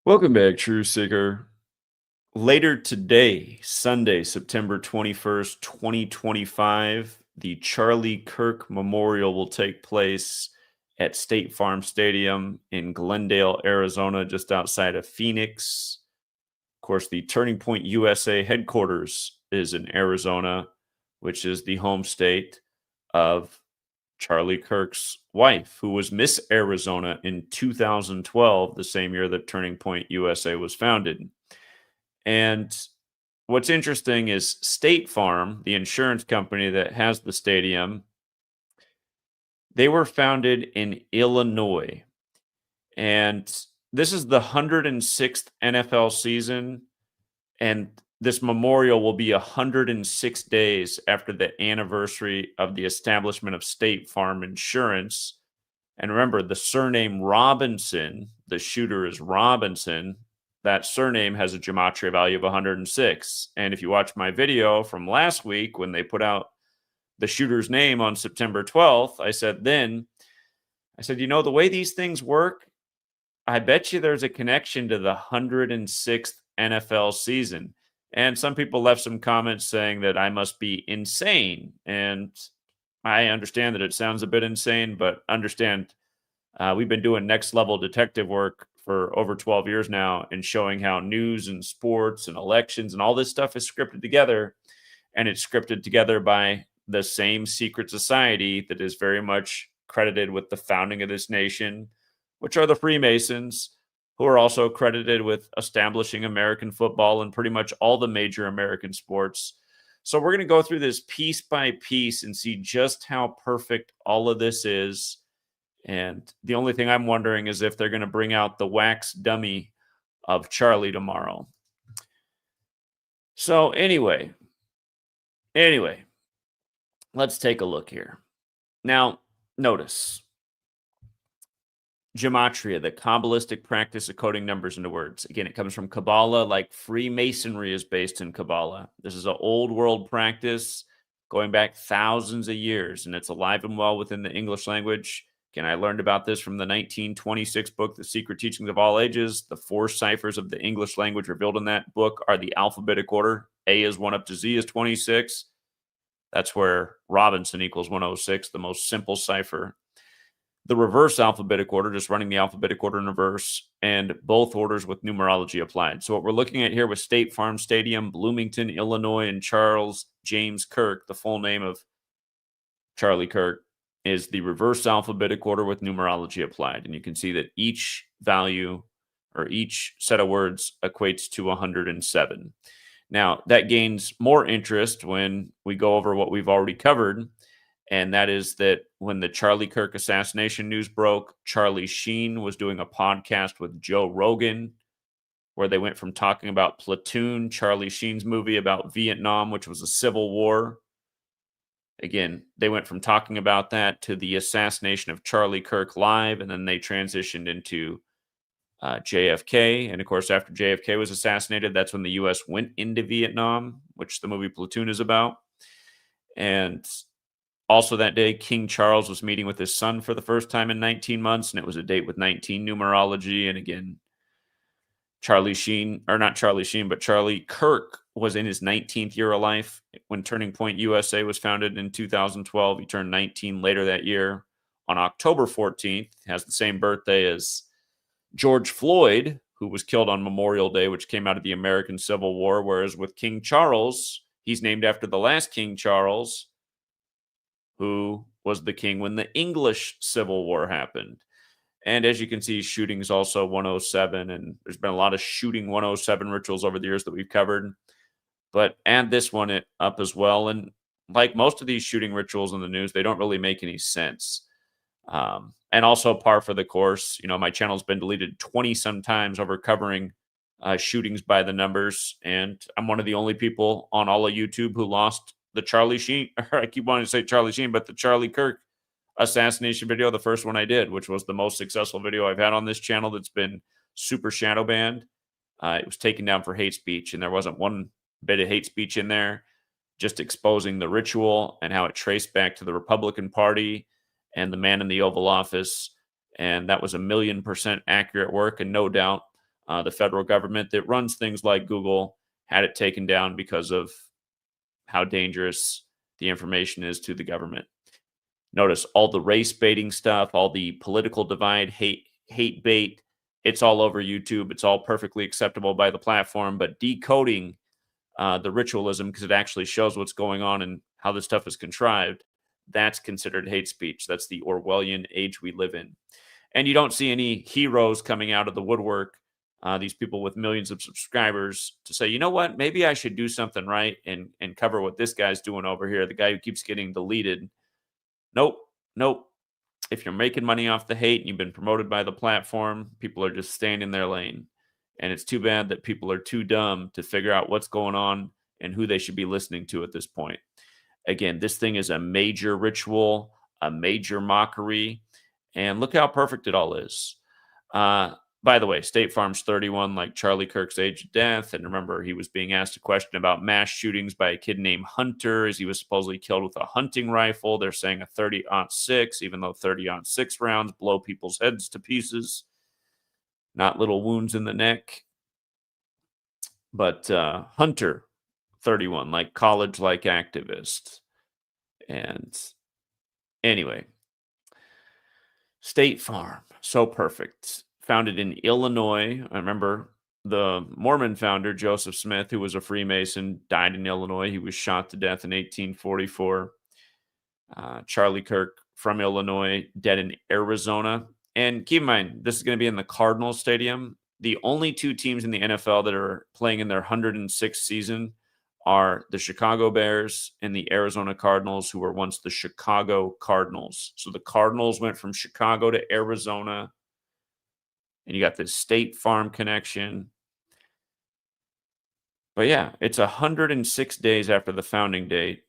Welcome back, True Seeker. Later today, Sunday, September 21st, 2025, the Charlie Kirk Memorial will take place at State Farm Stadium in Glendale, Arizona, just outside of Phoenix. Of course, the Turning Point USA headquarters is in Arizona, which is the home state of Charlie Kirk's wife, who was Miss Arizona in 2012, the same year that Turning Point USA was founded. And what's interesting is State Farm, the insurance company that has the stadium, they were founded in Illinois. And this is the 106th NFL season. And this memorial will be 106 days after the anniversary of the establishment of State Farm Insurance. And remember, the surname Robinson, the shooter is Robinson. That surname has a gematria value of 106. And if you watch my video from last week when they put out the shooter's name on September 12th, I said, the way these things work, I bet you there's a connection to the 106th NFL season. And some people left some comments saying that I must be insane. And I understand that it sounds a bit insane, but understand we've been doing next level detective work for over 12 years now and showing how news and sports and elections and all this stuff is scripted together. And it's scripted together by the same secret society that is very much credited with the founding of this nation, which are the Freemasons, who are also credited with establishing American football and pretty much all the major American sports. So we're going to go through this piece by piece and see just how perfect all of this is. And the only thing I'm wondering is if they're going to bring out the wax dummy of Charlie tomorrow. So anyway, let's take a look here. Now, notice Gematria, the Kabbalistic practice of coding numbers into words. Again, it comes from Kabbalah, like Freemasonry is based in Kabbalah. This is an old world practice going back thousands of years, and it's alive and well within the English language. Again, I learned about this from the 1926 book, The Secret Teachings of All Ages. The 4 ciphers of the English language revealed in that book are the alphabetic order. A is 1 up to Z is 26. That's where Robinson equals 106, the most simple cipher. The reverse alphabetic order, just running the alphabetic order in reverse, and both orders with numerology applied. So what we're looking at here with State Farm Stadium, Bloomington, Illinois, and Charles James Kirk, the full name of Charlie Kirk, is the reverse alphabetic order with numerology applied. And you can see that each value or each set of words equates to 107. Now, that gains more interest when we go over what we've already covered, and that is that when the Charlie Kirk assassination news broke, Charlie Sheen was doing a podcast with Joe Rogan, where they went from talking about Platoon, Charlie Sheen's movie about Vietnam, which was a civil war. Again, they went from talking about that to the assassination of Charlie Kirk live, and then they transitioned into JFK. And of course, after JFK was assassinated, that's when the U.S. went into Vietnam, which the movie Platoon is about. And also that day, King Charles was meeting with his son for the first time in 19 months, and it was a date with 19 numerology. And again, Charlie Kirk was in his 19th year of life when Turning Point USA was founded in 2012. He turned 19 later that year on October 14th. He has the same birthday as George Floyd, who was killed on Memorial Day, which came out of the American Civil War. Whereas with King Charles, he's named after the last King Charles, who was the king when the English Civil War happened. And as you can see, shooting is also 107, and there's been a lot of shooting 107 rituals over the years that we've covered. But add this one up as well. And like most of these shooting rituals in the news, they don't really make any sense. And also par for the course, my channel's been deleted 20-some times over covering shootings by the numbers. And I'm one of the only people on all of YouTube who lost the Charlie Sheen, or I keep wanting to say Charlie Sheen, but the Charlie Kirk assassination video, the first one I did, which was the most successful video I've had on this channel that's been super shadow banned. It was taken down for hate speech, and there wasn't one bit of hate speech in there, just exposing the ritual and how it traced back to the Republican Party and the man in the Oval Office. And that was 1,000,000% accurate work, and no doubt The federal government that runs things like Google had it taken down because of how dangerous the information is to the government. Notice all the race baiting stuff, all the political divide, hate bait. It's all over YouTube. It's all perfectly acceptable by the platform, but decoding the ritualism, because it actually shows what's going on and how this stuff is contrived, that's considered hate speech. That's the Orwellian age we live in. And you don't see any heroes coming out of the woodwork, these people with millions of subscribers, to say, you know what, maybe I should do something right and cover what this guy's doing over here, the guy who keeps getting deleted. Nope, nope. If you're making money off the hate and you've been promoted by the platform, people are just staying in their lane. And it's too bad that people are too dumb to figure out what's going on and who they should be listening to at this point. Again, this thing is a major ritual, a major mockery, and look how perfect it all is. By the way, State Farm's 31, like Charlie Kirk's age of death. And remember, he was being asked a question about mass shootings by a kid named Hunter, as he was supposedly killed with a hunting rifle. They're saying a 30-06, even though 30-06 rounds blow people's heads to pieces, not little wounds in the neck. But Hunter, 31, like college-like activist. And anyway, State Farm, so perfect. Founded in Illinois. I remember the Mormon founder, Joseph Smith, who was a Freemason, died in Illinois. He was shot to death in 1844. Charlie Kirk from Illinois, dead in Arizona. And keep in mind, this is going to be in the Cardinals Stadium. The only two teams in the NFL that are playing in their 106th season are the Chicago Bears and the Arizona Cardinals, who were once the Chicago Cardinals. So the Cardinals went from Chicago to Arizona, and you got this State Farm connection. But yeah, it's 106 days after the founding date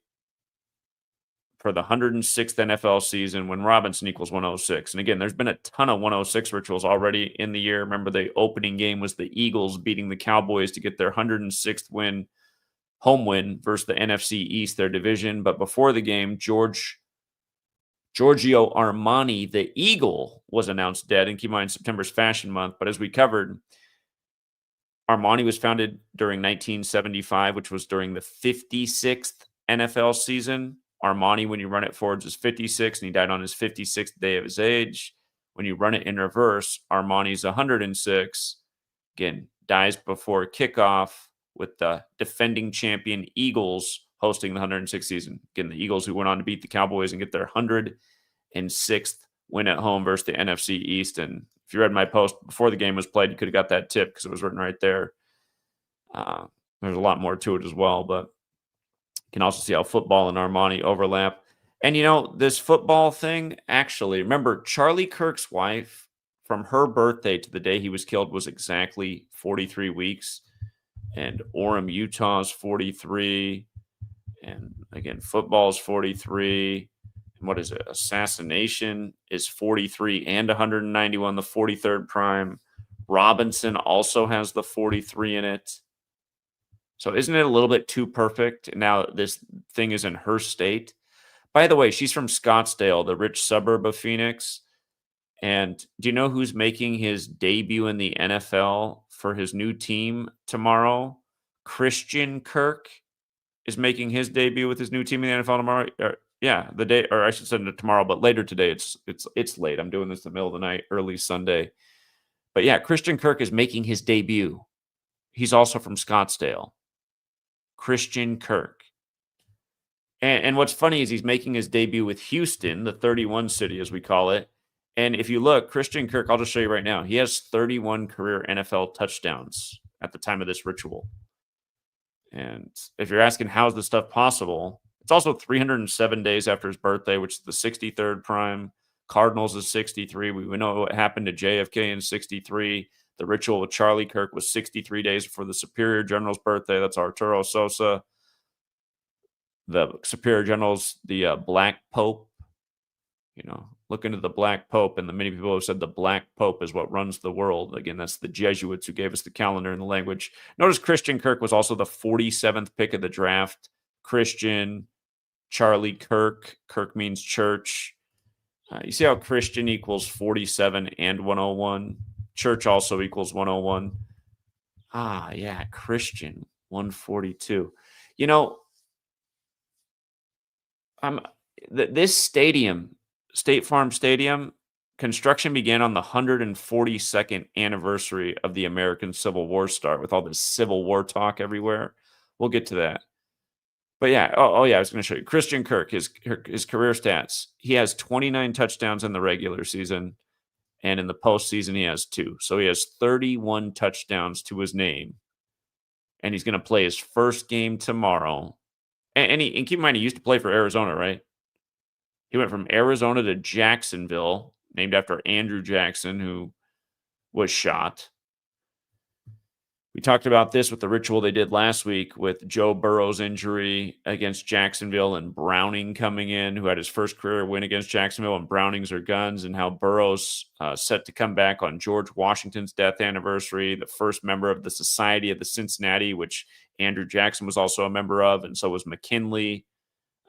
for the 106th NFL season, when Robinson equals 106. And again, there's been a ton of 106 rituals already in the year. Remember, the opening game was the Eagles beating the Cowboys to get their 106th win, home win versus the NFC East, their division. But before the game, Giorgio Armani, the Eagle, was announced dead. And keep in mind, September's Fashion Month. But as we covered, Armani was founded during 1975, which was during the 56th NFL season. Armani, when you run it forwards, is 56, and he died on his 56th day of his age. When you run it in reverse, Armani's 106. Again, dies before kickoff, with the defending champion Eagles hosting the 106th season. Again, the Eagles, who went on to beat the Cowboys and get their 106th win at home versus the NFC East. And if you read my post before the game was played, you could have got that tip because it was written right there. There's a lot more to it as well, but you can also see how football and Armani overlap. And, you know, this football thing, actually, remember, Charlie Kirk's wife, from her birthday to the day he was killed, was exactly 43 weeks. And Orem, Utah's 43. And again, football's 43. And what is it? Assassination is 43 and 191, the 43rd prime. Robinson also has the 43 in it. So isn't it a little bit too perfect? Now this thing is in her state. By the way, she's from Scottsdale, the rich suburb of Phoenix. And do you know who's making his debut in the NFL for his new team tomorrow? Christian Kirk is making his debut with his new team in the NFL tomorrow. The day, or I should say tomorrow, but later today. It's late. I'm doing this in the middle of the night, early Sunday. But yeah, Christian Kirk is making his debut. He's also from Scottsdale. Christian Kirk. And what's funny is he's making his debut with Houston, the 31 city, as we call it. And if you look, Christian Kirk, I'll just show you right now, he has 31 career NFL touchdowns at the time of this ritual. And if you're asking how is this stuff possible, it's also 307 days after his birthday, which is the 63rd prime. Cardinals is 63. We know what happened to JFK in 63. The ritual with Charlie Kirk was 63 days before the Superior General's birthday. That's Arturo Sosa. The Superior General's the Black Pope. You know, look into the Black Pope, and the many people have said the Black Pope is what runs the world. Again, that's the Jesuits who gave us the calendar and the language. Notice Christian Kirk was also the 47th pick of the draft. Christian, Charlie Kirk. Kirk means church. You see how Christian equals 47 and 101? Church also equals 101. Yeah, Christian 142. You know, I'm this stadium, State Farm Stadium, construction began on the 142nd anniversary of the American Civil War start with all this Civil War talk everywhere. We'll get to that. But yeah, yeah, I was going to show you Christian Kirk, his career stats. He has 29 touchdowns in the regular season, and in the postseason he has 2. So he has 31 touchdowns to his name, and he's going to play his first game tomorrow. And keep in mind, he used to play for Arizona, right? He went from Arizona to Jacksonville, named after Andrew Jackson, who was shot. We talked about this with the ritual they did last week with Joe Burrow's injury against Jacksonville and Browning coming in, who had his first career win against Jacksonville, and Brownings are guns, and how Burrow's set to come back on George Washington's death anniversary, the first member of the Society of the Cincinnati, which Andrew Jackson was also a member of, and so was McKinley.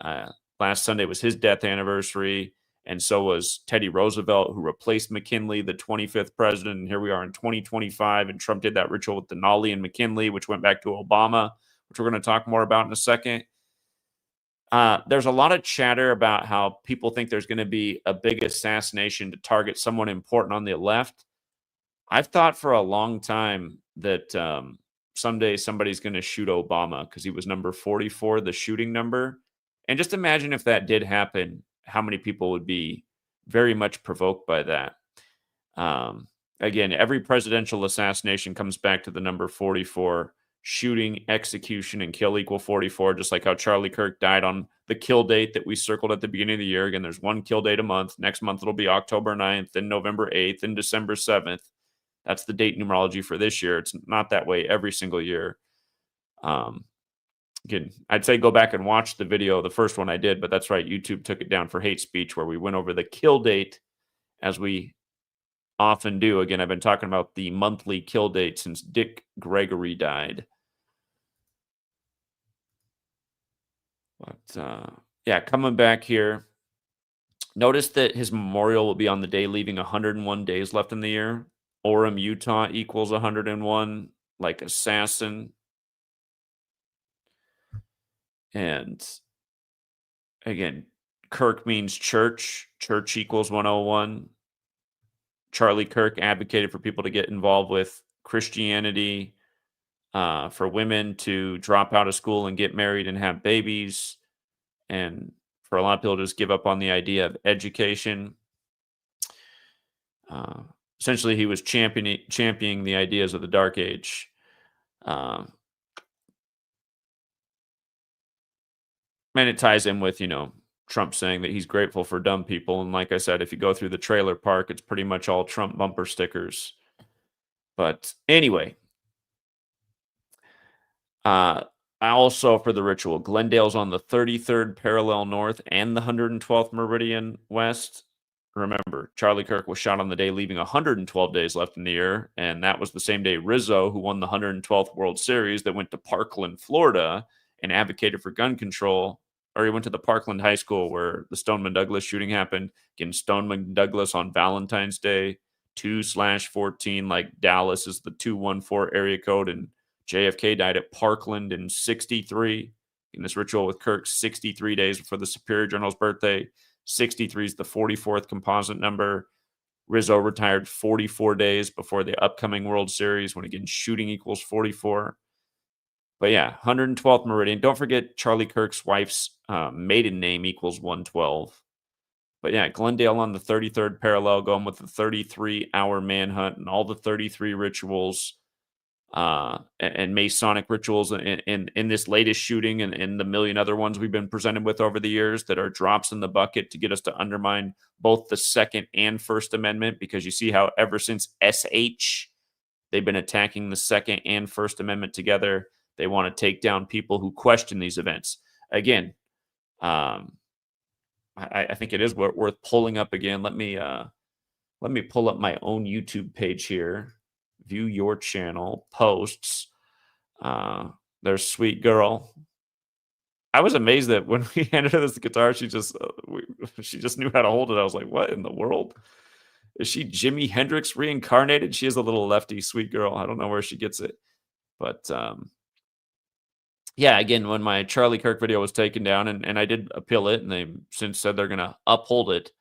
Last Sunday was his death anniversary, and so was Teddy Roosevelt, who replaced McKinley, the 25th president. And here we are in 2025, and Trump did that ritual with Denali and McKinley, which went back to Obama, which we're going to talk more about in a second. There's a lot of chatter about how people think there's going to be a big assassination to target someone important on the left. I've thought for a long time that someday somebody's going to shoot Obama because he was number 44, the shooting number. And just imagine if that did happen, how many people would be very much provoked by that. Again, every presidential assassination comes back to the number 44. Shooting, execution, and kill equal 44, just like how Charlie Kirk died on the kill date that we circled at the beginning of the year. Again, there's one kill date a month. Next month, it'll be October 9th, then November 8th, and December 7th. That's the date numerology for this year. It's not that way every single year. Again, I'd say go back and watch the video, the first one I did, but that's right. YouTube took it down for hate speech, where we went over the kill date as we often do. Again, I've been talking about the monthly kill date since Dick Gregory died. But yeah, coming back here, notice that his memorial will be on the day leaving 101 days left in the year. Orem, Utah equals 101, like assassin. And again, Kirk means church. Church equals 101. Charlie Kirk advocated for people to get involved with Christianity, for women to drop out of school and get married and have babies, and for a lot of people to just give up on the idea of education. Essentially, he was championing the ideas of the Dark Age. And it ties in with, Trump saying that he's grateful for dumb people. And like I said, if you go through the trailer park, it's pretty much all Trump bumper stickers. But anyway, also for the ritual, Glendale's on the 33rd parallel north and the 112th meridian west. Remember, Charlie Kirk was shot on the day leaving 112 days left in the year, and that was the same day Rizzo, who won the 112th World Series, that went to Parkland, Florida, and advocated for gun control. Or he went to the Parkland High School where the Stoneman Douglas shooting happened. Again, Stoneman Douglas on Valentine's Day, 2/14, like Dallas is the 214 area code, and JFK died at Parkland in 63. In this ritual with Kirk, 63 days before the Superior General's birthday. 63 is the 44th composite number. Rizzo retired 44 days before the upcoming World Series, when again shooting equals 44. But yeah, 112th meridian. Don't forget Charlie Kirk's wife's maiden name equals 112. But yeah, Glendale on the 33rd parallel, going with the 33-hour manhunt and all the 33 rituals and Masonic rituals in this latest shooting and the million other ones we've been presented with over the years that are drops in the bucket to get us to undermine both the Second and First Amendment, because you see how ever since SH, they've been attacking the Second and First Amendment together. They want to take down people who question these events. Again, I think it is worth pulling up again. Let me pull up my own YouTube page here. View your channel, posts. There's Sweet Girl. I was amazed that when we handed her this guitar, she just knew how to hold it. I was like, what in the world? Is she Jimi Hendrix reincarnated? She is a little lefty, Sweet Girl. I don't know where she gets it. But yeah, again, when my Charlie Kirk video was taken down, and I did appeal it, and they since said they're going to uphold it.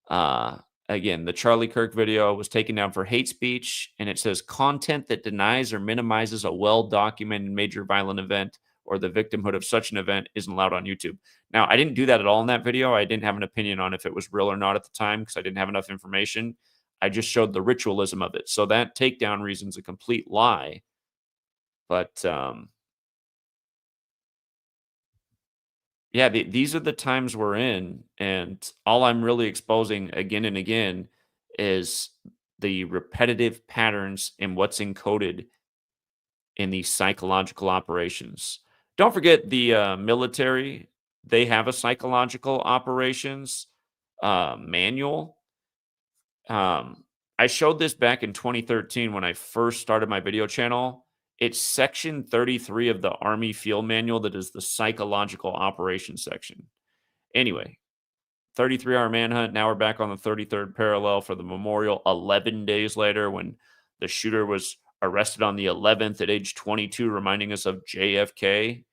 Uh, Again, the Charlie Kirk video was taken down for hate speech, and it says content that denies or minimizes a well-documented major violent event or the victimhood of such an event isn't allowed on YouTube. Now, I didn't do that at all in that video. I didn't have an opinion on if it was real or not at the time because I didn't have enough information. I just showed the ritualism of it. So that takedown reason's a complete lie. But yeah, these are the times we're in, and all I'm really exposing again and again is the repetitive patterns in what's encoded in these psychological operations. Don't forget the military; they have a psychological operations manual. I showed this back in 2013 when I first started my video channel. It's section 33 of the Army Field Manual that is the psychological operations section. Anyway, 33-hour manhunt. Now we're back on the 33rd parallel for the memorial 11 days later when the shooter was arrested on the 11th at age 22, reminding us of JFK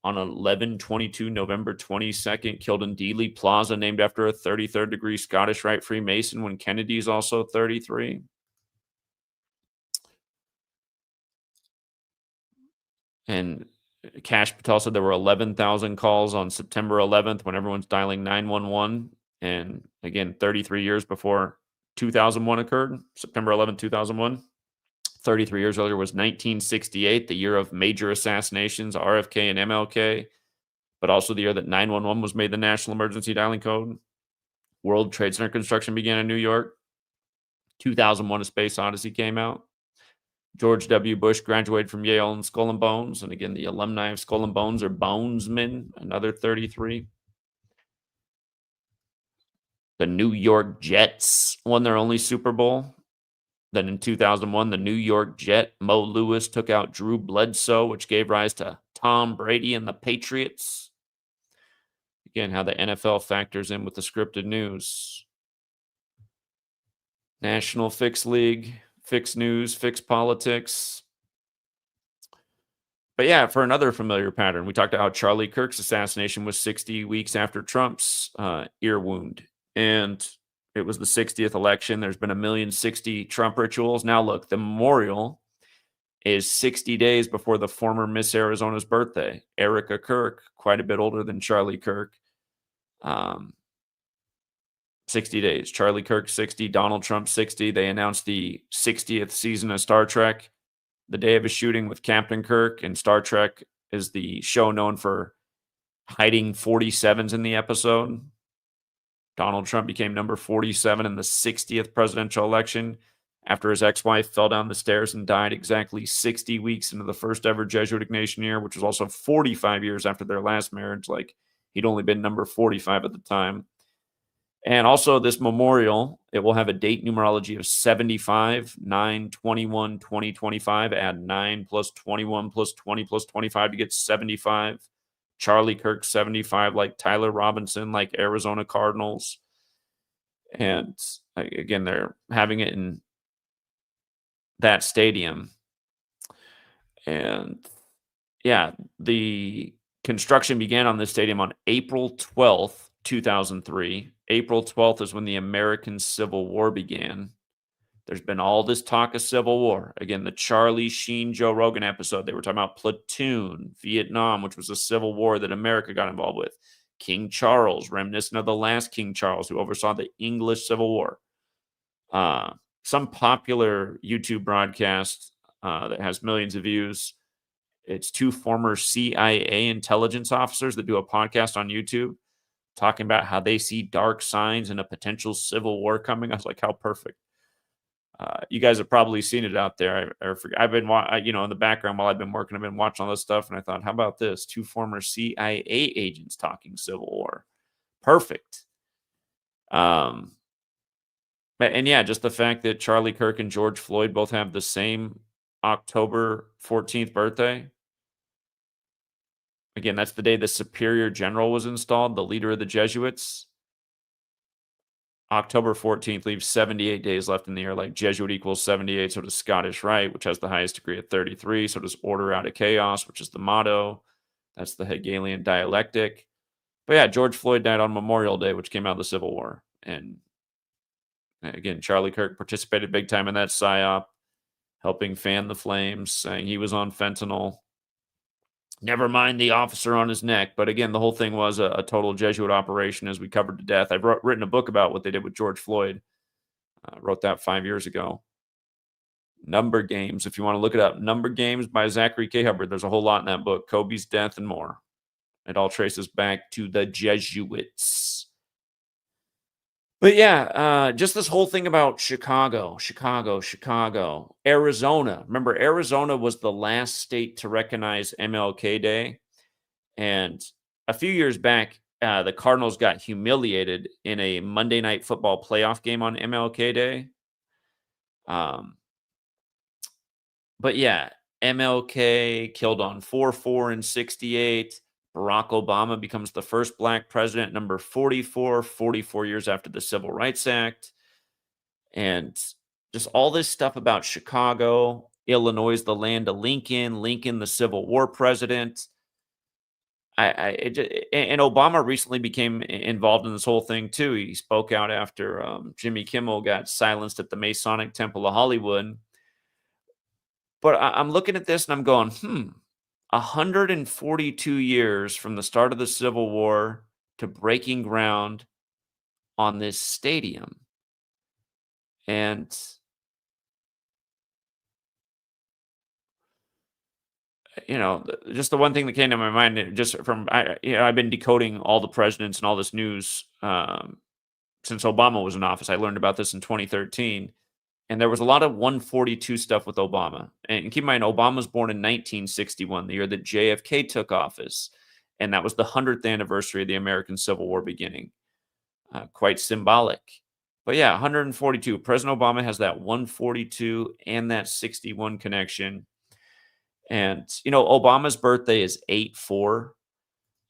on 11/22, November 22nd, killed in Dealey Plaza, named after a 33rd degree Scottish Rite Freemason when Kennedy's also 33. And Cash Patel said there were 11,000 calls on September 11th when everyone's dialing 911. And again, 33 years before 2001 occurred, September 11th, 2001. 33 years earlier was 1968, the year of major assassinations, RFK and MLK, but also the year that 911 was made the national emergency dialing code. World Trade Center construction began in New York. 2001 A Space Odyssey came out. George W. Bush graduated from Yale and Skull and Bones. And again, the alumni of Skull and Bones are Bonesmen, another 33. The New York Jets won their only Super Bowl. Then in 2001, the New York Jet, Mo Lewis, took out Drew Bledsoe, which gave rise to Tom Brady and the Patriots. Again, how the NFL factors in with the scripted news. National Fix League, Fix News, Fix Politics. But yeah, for another familiar pattern, we talked about how Charlie Kirk's assassination was 60 weeks after Trump's ear wound. And it was the 60th election. There's been 1,060,000 Trump rituals. Now, look, the memorial is 60 days before the former Miss Arizona's birthday, Erica Kirk, quite a bit older than Charlie Kirk. 60 days. Charlie Kirk, 60. Donald Trump, 60. They announced the 60th season of Star Trek the day of his shooting with Captain Kirk, and Star Trek is the show known for hiding 47s in the episode. Donald Trump became number 47 in the 60th presidential election after his ex-wife fell down the stairs and died exactly 60 weeks into the first ever Jesuit Ignatian year, which was also 45 years after their last marriage. Like, he'd only been number 45 at the time. And also this memorial, it will have a date numerology of 75, 9, 21, 20, 25. Add 9 plus 21 plus 20 plus 25 to get 75. Charlie Kirk, 75, like Tyler Robinson, like Arizona Cardinals. And again, they're having it in that stadium. And yeah, the construction began on this stadium on April 12th, 2003. April 12th is when the American Civil War began. There's been all this talk of Civil War. Again, the Charlie Sheen, Joe Rogan episode, they were talking about Platoon, Vietnam, which was a civil war that America got involved with. King Charles, reminiscent of the last King Charles, who oversaw the English Civil War. Some popular YouTube broadcast that has millions of views. It's two former CIA intelligence officers that do a podcast on YouTube talking about how they see dark signs and a potential civil war coming. I was like, how perfect. You guys have probably seen it out there. I've been, in the background while I've been working, I've been watching all this stuff, and I thought, how about this? Two former CIA agents talking Civil War. Perfect. And yeah, just the fact that Charlie Kirk and George Floyd both have the same October 14th birthday. Again, that's the day the Superior General was installed, the leader of the Jesuits. October 14th leaves 78 days left in the year. Like Jesuit equals 78, so does Scottish Rite, which has the highest degree at 33. So does Order out of Chaos, which is the motto. That's the Hegelian dialectic. But yeah, George Floyd died on Memorial Day, which came out of the Civil War. And again, Charlie Kirk participated big time in that psyop, helping fan the flames, saying he was on fentanyl. Never mind the officer on his neck. But again, the whole thing was a total Jesuit operation, as we covered to death. I've written a book about what they did with George Floyd. Wrote that 5 years ago. Number Games, if you want to look it up. Number Games by Zachary K. Hubbard. There's a whole lot in that book. Kobe's death and more. It all traces back to the Jesuits. But yeah, just this whole thing about Chicago, Arizona. Remember, Arizona was the last state to recognize MLK Day. And a few years back, the Cardinals got humiliated in a Monday Night Football playoff game on MLK Day. But yeah, MLK killed on 4/4 in 68. Barack Obama becomes the first black president, number 44, 44 years after the Civil Rights Act. And just all this stuff about Chicago, Illinois is the land of Lincoln, Lincoln, the Civil War president. And Obama recently became involved in this whole thing too. He spoke out after Jimmy Kimmel got silenced at the Masonic Temple of Hollywood. But I'm looking at this and I'm going, 142 years from the start of the Civil War to breaking ground on this stadium. And just the one thing that came to my mind, just from I've been decoding all the presidents and all this news since Obama was in office. I learned about this in 2013, and there was a lot of 142 stuff with Obama. And keep in mind, Obama was born in 1961, the year that JFK took office, and that was the 100th anniversary of the American Civil War beginning. Quite symbolic. But yeah, 142. President Obama has that 142 and that 61 connection. And, Obama's birthday is 8/4.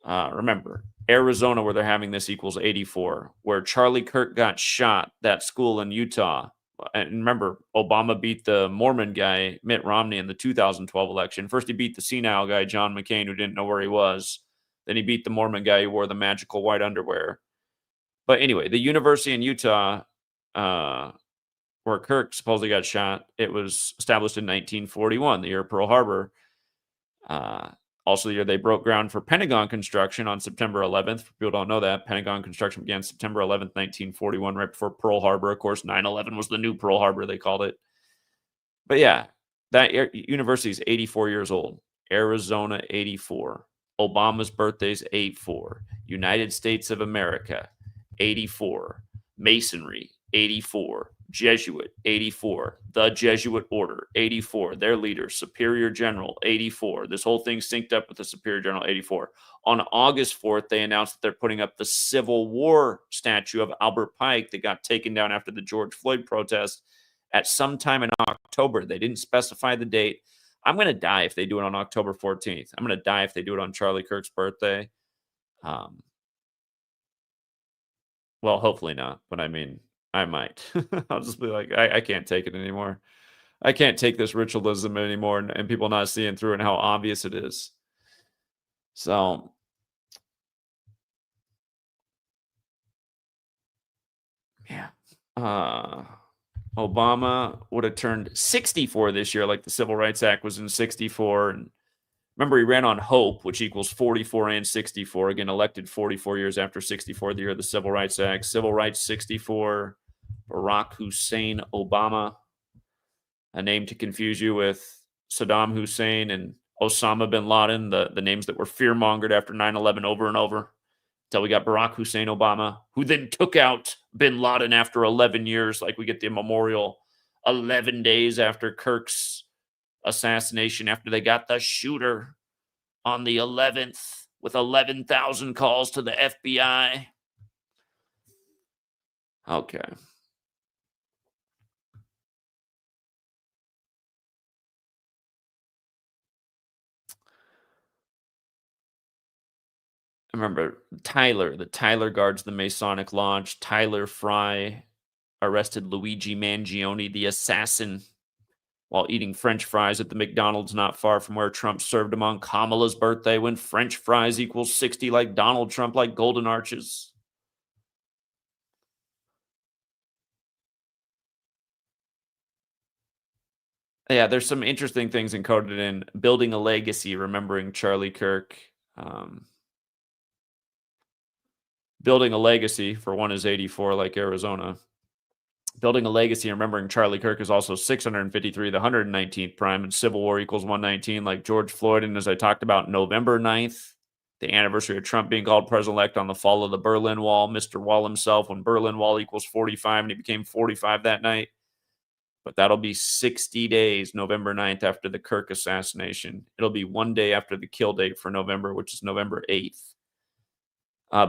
Remember, Arizona, where they're having this, equals 84. Where Charlie Kirk got shot, that school in Utah. And remember, Obama beat the Mormon guy, Mitt Romney, in the 2012 election. First, he beat the senile guy, John McCain, who didn't know where he was. Then he beat the Mormon guy who wore the magical white underwear. But anyway, the university in Utah, where Kirk supposedly got shot, it was established in 1941, the year of Pearl Harbor. Also the year they broke ground for Pentagon construction on September 11th. For people who don't know that, Pentagon construction began September 11th, 1941, right before Pearl Harbor. Of course, 9/11 was the new Pearl Harbor, they called it. But yeah, that university is 84 years old. Arizona, 84. Obama's birthday's 8/4. United States of America, 84. Masonry, 84. Jesuit, 84. The Jesuit Order, 84. Their leader, Superior General, 84. This whole thing synced up with the Superior General, 84. On August 4th, they announced that they're putting up the Civil War statue of Albert Pike that got taken down after the George Floyd protest at some time in October. They didn't specify the date. I'm going to die if they do it on October 14th. I'm going to die if they do it on Charlie Kirk's birthday. Well, hopefully not, but I mean, I might. I'll just be like, I can't take it anymore. I can't take this ritualism anymore, and people not seeing through and how obvious it is. So, yeah. Obama would have turned 64 this year, like the Civil Rights Act was in 64. And remember, he ran on hope, which equals 44 and 64. Again, elected 44 years after 64, the year of the Civil Rights Act. Civil Rights 64, Barack Hussein Obama, a name to confuse you with Saddam Hussein and Osama bin Laden, the names that were fear-mongered after 9/11 over and over, until we got Barack Hussein Obama, who then took out bin Laden after 11 years, like we get the memorial 11 days after Kirk's assassination, after they got the shooter on the 11th with 11,000 calls to the FBI. Okay. remember Tyler. The Tyler guards the Masonic Lodge. Tyler Fry arrested Luigi Mangione, the assassin, while eating French fries at the McDonald's not far from where Trump served them on Kamala's birthday when French fries equals 60 like Donald Trump like golden arches. Yeah, there's some interesting things encoded in building a legacy, remembering Charlie Kirk. Um, building a legacy, for one, is 84 like Arizona. Building a legacy, remembering Charlie Kirk, is also 653, the 119th prime, and Civil War equals 119 like George Floyd. And as I talked about, November 9th, the anniversary of Trump being called president-elect on the fall of the Berlin Wall. Mr. Wall himself, when Berlin Wall equals 45, and he became 45 that night. But that'll be 60 days, November 9th, after the Kirk assassination. It'll be one day after the kill date for November, which is November 8th.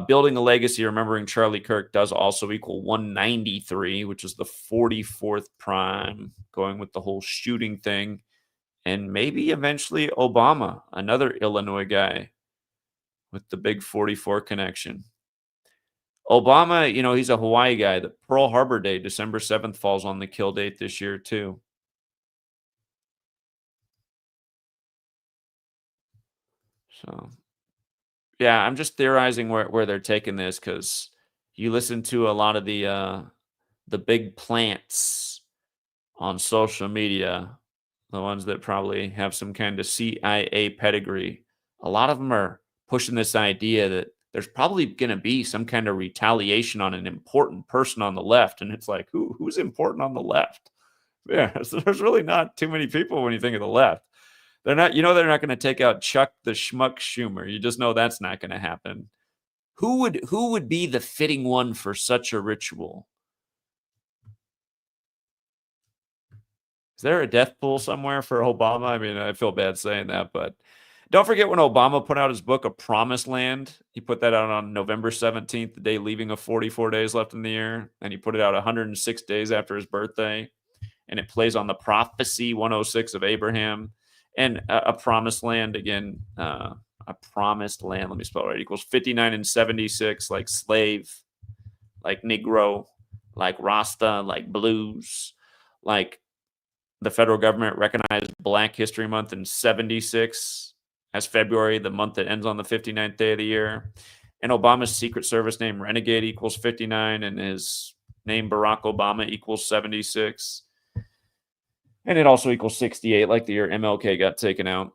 Building a legacy, remembering Charlie Kirk, does also equal 193, which is the 44th prime, going with the whole shooting thing. And maybe eventually Obama, another Illinois guy with the big 44 connection. Obama, he's a Hawaii guy. The Pearl Harbor Day, December 7th, falls on the kill date this year, too. So, yeah, I'm just theorizing where they're taking this, because you listen to a lot of the big plants on social media, the ones that probably have some kind of CIA pedigree. A lot of them are pushing this idea that there's probably going to be some kind of retaliation on an important person on the left. And it's like, who's important on the left? Yeah, so there's really not too many people when you think of the left. They're not, they're not going to take out Chuck the Schmuck Schumer. You just know that's not going to happen. Who would be the fitting one for such a ritual? Is there a death pool somewhere for Obama? I mean, I feel bad saying that, but don't forget when Obama put out his book, A Promised Land. He put that out on November 17th, the day leaving of 44 days left in the year. And he put it out 106 days after his birthday. And it plays on the prophecy 106 of Abraham. And a promised land, again, a promised land, let me spell it right, equals 59 and 76, like slave, like Negro, like Rasta, like blues, like the federal government recognized Black History Month in 76 as February, the month that ends on the 59th day of the year. And Obama's Secret Service name Renegade equals 59, and his name Barack Obama equals 76. And it also equals 68, like the year MLK got taken out.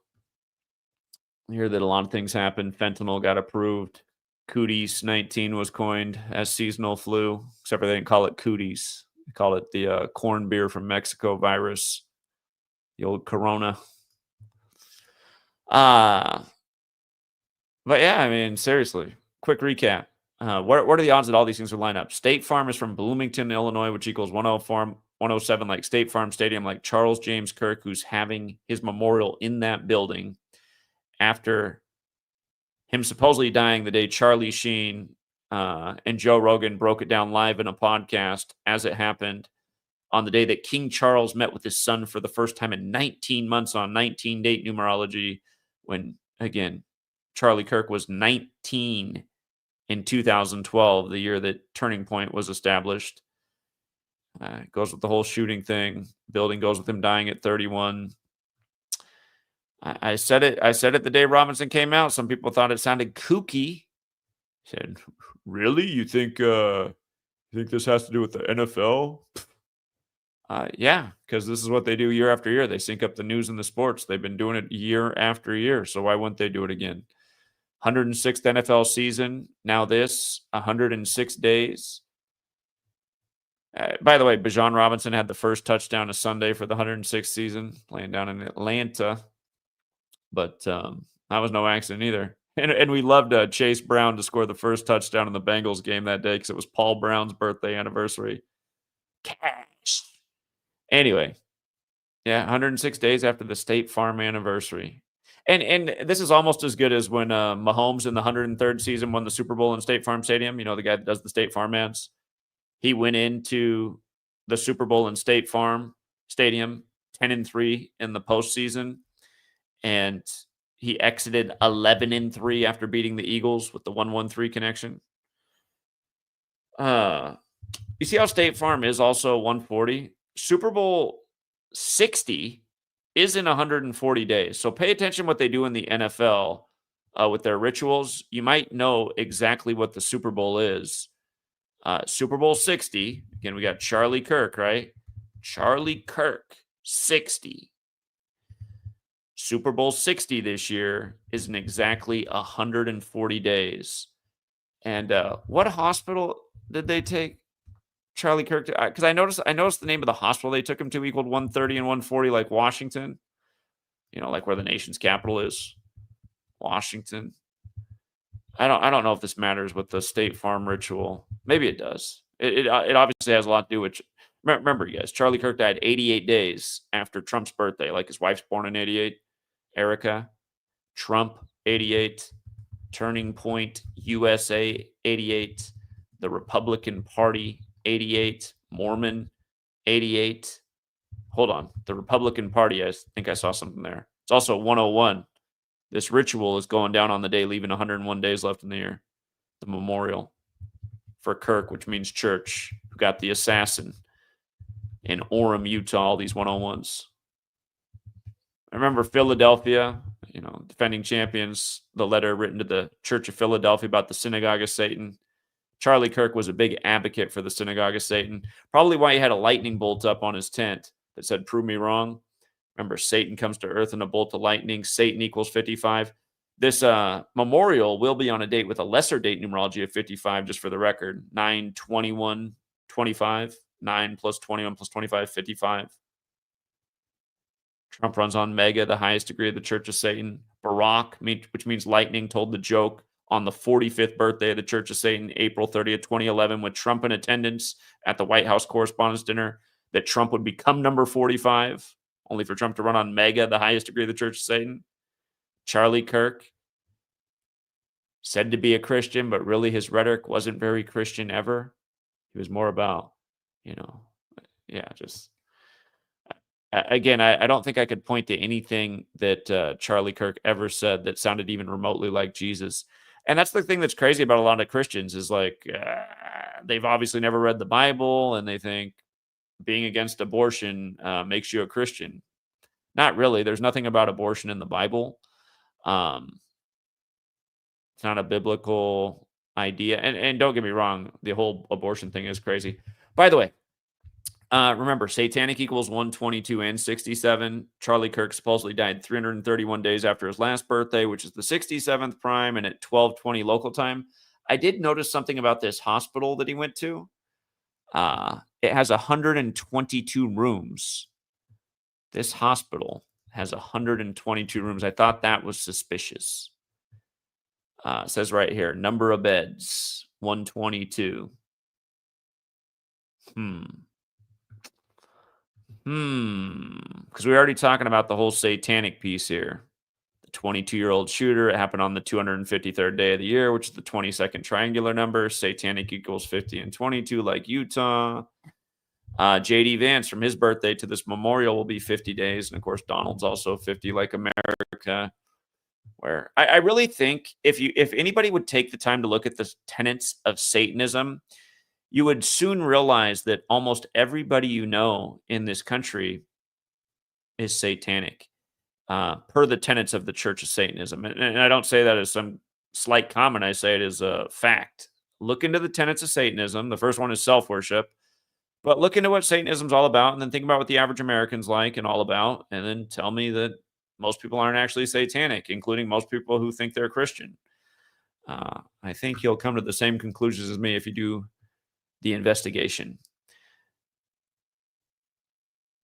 I hear that a lot of things happened. Fentanyl got approved. Cooties 19 was coined as seasonal flu, except for they didn't call it cooties. They call it the corn beer from Mexico virus, the old Corona. But yeah, I mean, seriously, quick recap. What are the odds that all these things will line up? State Farm is from Bloomington, Illinois, which equals 107 like State Farm Stadium, like Charles James Kirk, who's having his memorial in that building after him supposedly dying the day Charlie Sheen and Joe Rogan broke it down live in a podcast as it happened on the day that King Charles met with his son for the first time in 19 months on 19-date numerology, when, again, Charlie Kirk was 19 in 2012, the year that Turning Point was established. Goes with the whole shooting thing. Building goes with him dying at 31. I said it the day Robinson came out. Some people thought it sounded kooky. I said, really? You think this has to do with the NFL? Yeah, because this is what they do year after year. They sync up the news and the sports. They've been doing it year after year. So why wouldn't they do it again? 106th NFL season. Now this, 106 days. By the way, Bijan Robinson had the first touchdown of Sunday for the 106th season, playing down in Atlanta. But that was no accident either. And we loved Chase Brown to score the first touchdown in the Bengals game that day because it was Paul Brown's birthday anniversary. Cash. Anyway, yeah, 106 days after the State Farm anniversary. And this is almost as good as when Mahomes in the 103rd season won the Super Bowl in State Farm Stadium. You know, the guy that does the State Farm ads. He went into the Super Bowl in State Farm Stadium 10-3 in the postseason. And He exited 11-3 after beating the Eagles with the 1-1-3 connection. You see how State Farm is also 140? Super Bowl 60 is in 140 days. So pay attention what they do in the NFL with their rituals. You might know exactly what the Super Bowl is. Super Bowl 60. Again, we got Charlie Kirk, right? Charlie Kirk, 60. Super Bowl 60 this year is in exactly 140 days. And what hospital did they take Charlie Kirk to? Because I noticed the name of the hospital they took him to equaled 130 and 140, like Washington. You know, like where the nation's capital is, Washington. I don't know if this matters with the State Farm ritual. Maybe it does. It obviously has a lot to do with. Remember, you guys, Charlie Kirk died 88 days after Trump's birthday. Like his wife's born in 88, Erica. Trump 88, Turning Point USA 88, the Republican Party 88, Mormon 88. Hold on, the Republican Party. I think I saw something there. It's also 101. This ritual is going down on the day, leaving 101 days left in the year. The memorial for Kirk, which means church, who got the assassin in Orem, Utah, all these 101s. I remember Philadelphia, you know, defending champions, the letter written to the Church of Philadelphia about the synagogue of Satan. Charlie Kirk was a big advocate for the synagogue of Satan. Probably why he had a lightning bolt up on his tent that said, "Prove me wrong." Remember, Satan comes to earth in a bolt of lightning. Satan equals 55. This memorial will be on a date with a lesser date numerology of 55, just for the record. 9/21/25. 9 plus 21 plus 25, 55. Trump runs on Mega, the highest degree of the Church of Satan. Barack, which means lightning, told the joke on the 45th birthday of the Church of Satan, April 30th, 2011, with Trump in attendance at the White House Correspondents' Dinner, that Trump would become number 45, only for Trump to run on Mega, the highest degree of the Church of Satan. Charlie Kirk, said to be a Christian, but really his rhetoric wasn't very Christian ever. He was more about, just... Again, I don't think I could point to anything that Charlie Kirk ever said that sounded even remotely like Jesus. And that's the thing that's crazy about a lot of Christians is like they've obviously never read the Bible and they think being against abortion makes you a Christian. Not really. There's nothing about abortion in the Bible. It's not a biblical idea. And don't get me wrong, the whole abortion thing is crazy. By the way, remember, Satanic equals 122 and 67. Charlie Kirk supposedly died 331 days after his last birthday, which is the 67th prime, and at 12:20 local time. I did notice something about this hospital that he went to. It has 122 rooms. This hospital has 122 rooms. I thought that was suspicious. It says right here, number of beds, 122. Because we're already talking about the whole satanic piece here. The 22-year-old shooter, it happened on the 253rd day of the year, which is the 22nd triangular number. Satanic equals 50 and 22, like Utah. J.D. Vance, from his birthday to this memorial, will be 50 days. And, of course, Donald's also 50, like America. Where I really think if anybody would take the time to look at the tenets of Satanism, you would soon realize that almost everybody you know in this country is satanic, per the tenets of the Church of Satanism. And I don't say that as some slight comment. I say it as a fact. Look into the tenets of Satanism. The first one is self-worship. But look into what Satanism's all about, and then think about what the average American's like and all about, and then tell me that most people aren't actually satanic, including most people who think they're Christian. I think you'll come to the same conclusions as me if you do the investigation.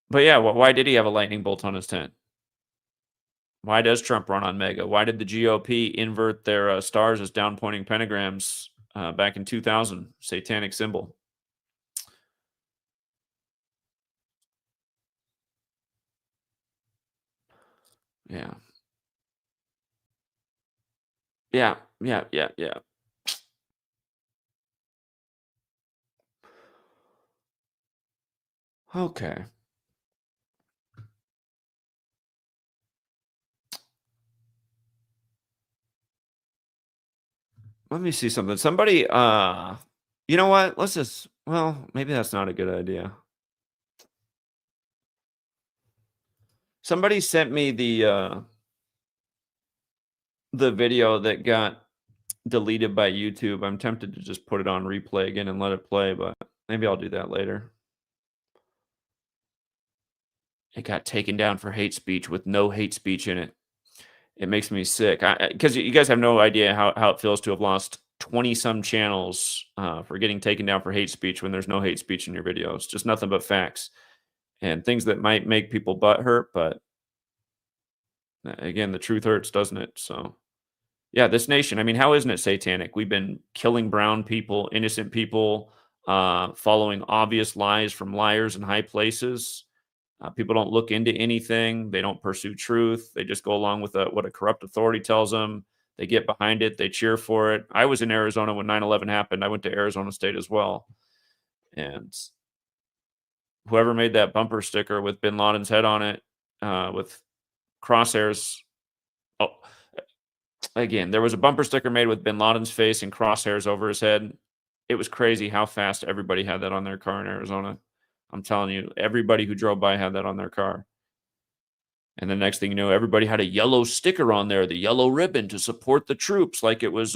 But yeah, why did he have a lightning bolt on his tent? Why does Trump run on Mega? Why did the GOP invert their stars as down-pointing pentagrams back in 2000? Satanic symbol. Yeah. Yeah. Okay. Let me see something. Somebody, you know what? Well, maybe that's not a good idea. Somebody sent me the video that got deleted by YouTube. I'm tempted to just put it on replay again and let it play, but maybe I'll do that later. It got taken down for hate speech with no hate speech in it. It makes me sick. Because you guys have no idea how it feels to have lost 20 some channels for getting taken down for hate speech when there's no hate speech in your videos. Just nothing but facts and things that might make people butt hurt. But again, the truth hurts, doesn't it? So, yeah, this nation, I mean, how isn't it satanic? We've been killing brown people, innocent people, following obvious lies from liars in high places. People don't look into anything. They don't pursue truth. They just go along with what a corrupt authority tells them. They get behind it. They cheer for it. I was in Arizona when 9/11 happened. I went to Arizona State as well. And whoever made that bumper sticker with bin Laden's head on it, with crosshairs. Oh, again, there was a bumper sticker made with bin Laden's face and crosshairs over his head. It was crazy how fast everybody had that on their car in Arizona. I'm telling you, everybody who drove by had that on their car. And the next thing you know, everybody had a yellow sticker on there, the yellow ribbon to support the troops, like it was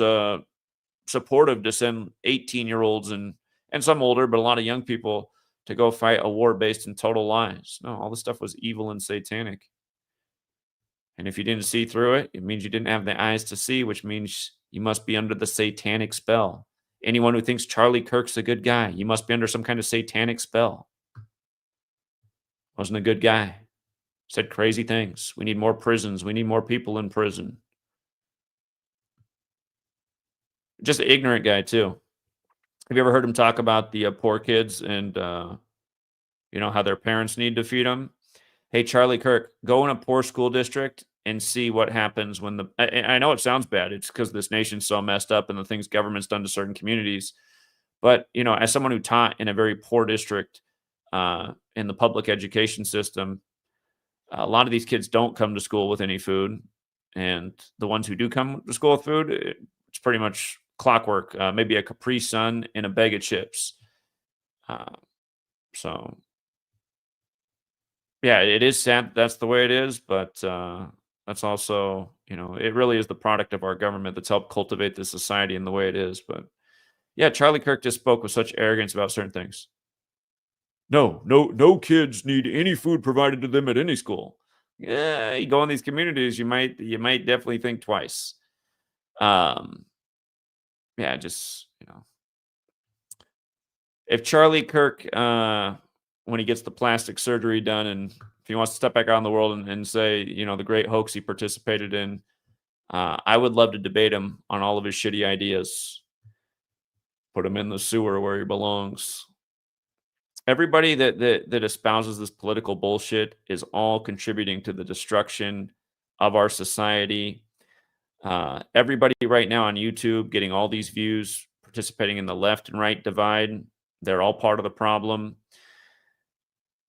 supportive to send 18-year-olds and some older, but a lot of young people to go fight a war based in total lies. No, all this stuff was evil and satanic. And if you didn't see through it, it means you didn't have the eyes to see, which means you must be under the satanic spell. Anyone who thinks Charlie Kirk's a good guy, you must be under some kind of satanic spell. Wasn't a good guy. Said crazy things. We need more prisons. We need more people in prison. Just an ignorant guy, too. Have you ever heard him talk about the poor kids and, how their parents need to feed them? Hey, Charlie Kirk, go in a poor school district and see what happens when I know it sounds bad. It's because this nation's so messed up and the things government's done to certain communities. But, as someone who taught in a very poor district in the public education system, a lot of these kids don't come to school with any food. And the ones who do come to school with food, it's pretty much clockwork. Maybe a Capri Sun and a bag of chips. Uh, so, yeah, it is sad that's the way it is. But that's also, it really is the product of our government that's helped cultivate this society in the way it is. But yeah, Charlie Kirk just spoke with such arrogance about certain things. No kids need any food provided to them at any school. Yeah, you go in these communities, you might definitely think twice. Um, yeah, just if Charlie Kirk, when he gets the plastic surgery done, and if he wants to step back out in the world and say, the great hoax he participated in, I would love to debate him on all of his shitty ideas. Put him in the sewer where he belongs. Everybody that espouses this political bullshit is all contributing to the destruction of our society. Everybody right now on YouTube getting all these views, participating in the left and right divide, they're all part of the problem.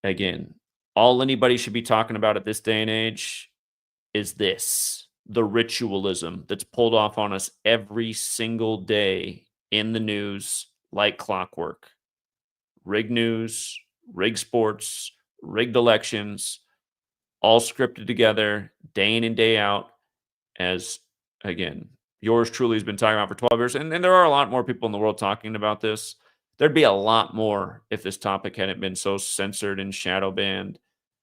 Again, all anybody should be talking about at this day and age is the ritualism that's pulled off on us every single day in the news like clockwork. Rigged news, rigged sports, rigged elections, all scripted together day in and day out. As again, yours truly has been talking about for 12 years. And there are a lot more people in the world talking about this. There'd be a lot more if this topic hadn't been so censored and shadow banned